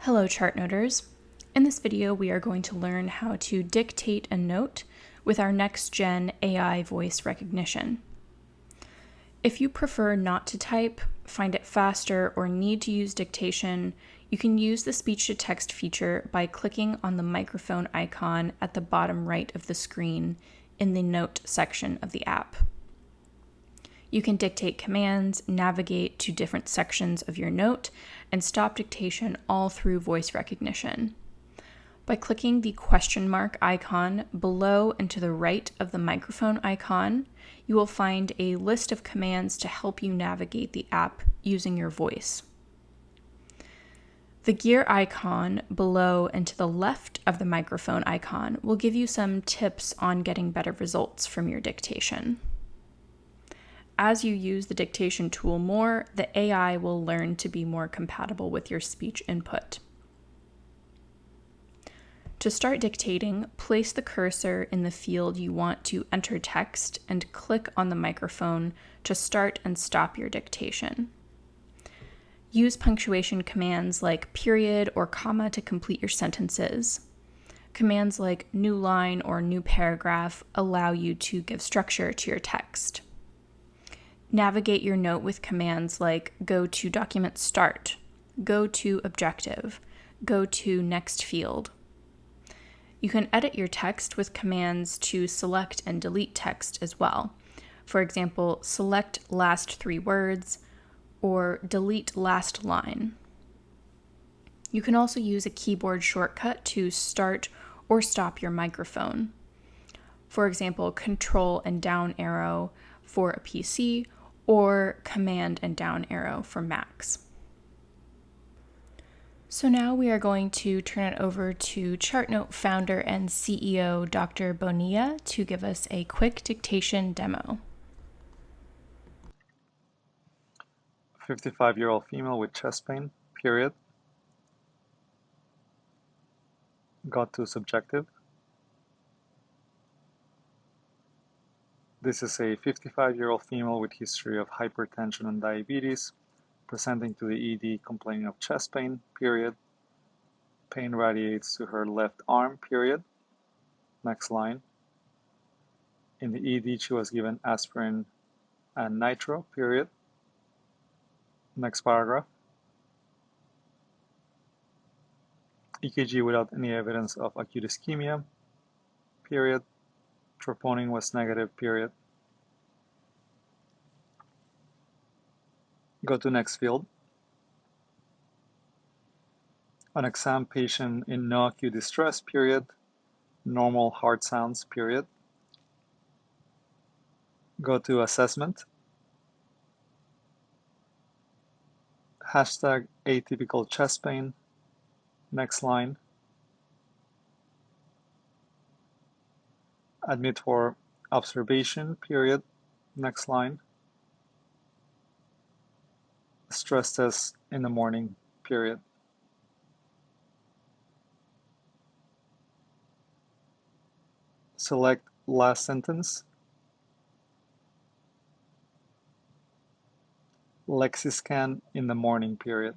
Hello Chartnoters. In this video, we are going to learn how to dictate a note with our next-gen AI voice recognition. If you prefer not to type, find it faster, or need to use dictation, you can use the speech-to-text feature by clicking on the microphone icon at the bottom right of the screen in the Note section of the app. You can dictate commands, navigate to different sections of your note, and stop dictation all through voice recognition. By clicking the question mark icon below and to the right of the microphone icon, you will find a list of commands to help you navigate the app using your voice. The gear icon below and to the left of the microphone icon will give you some tips on getting better results from your dictation. As you use the dictation tool more, the AI will learn to be more compatible with your speech input. To start dictating, place the cursor in the field you want to enter text and click on the microphone to start and stop your dictation. Use punctuation commands like period or comma to complete your sentences. Commands like new line or new paragraph allow you to give structure to your text. Navigate your note with commands like go to document start, go to objective, go to next field. You can edit your text with commands to select and delete text as well. For example, select last 3 words or delete last line. You can also use a keyboard shortcut to start or stop your microphone. For example, Control and down arrow for a PC or Command and down arrow for Macs. So now we are going to turn it over to Chartnote founder and CEO Dr. Bonilla to give us a quick dictation demo. 55-year-old female with chest pain, period. Got to subjective. This is a 55-year-old female with history of hypertension and diabetes, presenting to the ED complaining of chest pain, period. Pain radiates to her left arm, period. Next line. In the ED, she was given aspirin and nitro, period. Next paragraph. EKG without any evidence of acute ischemia, period. Troponin was negative, period. Go to next field. An exam patient in no acute distress, period. Normal heart sounds, period. Go to assessment. Hashtag atypical chest pain. Next line. Admit for observation, period. Next line. Stress test in the morning, period. Select last sentence. Lexiscan in the morning, period.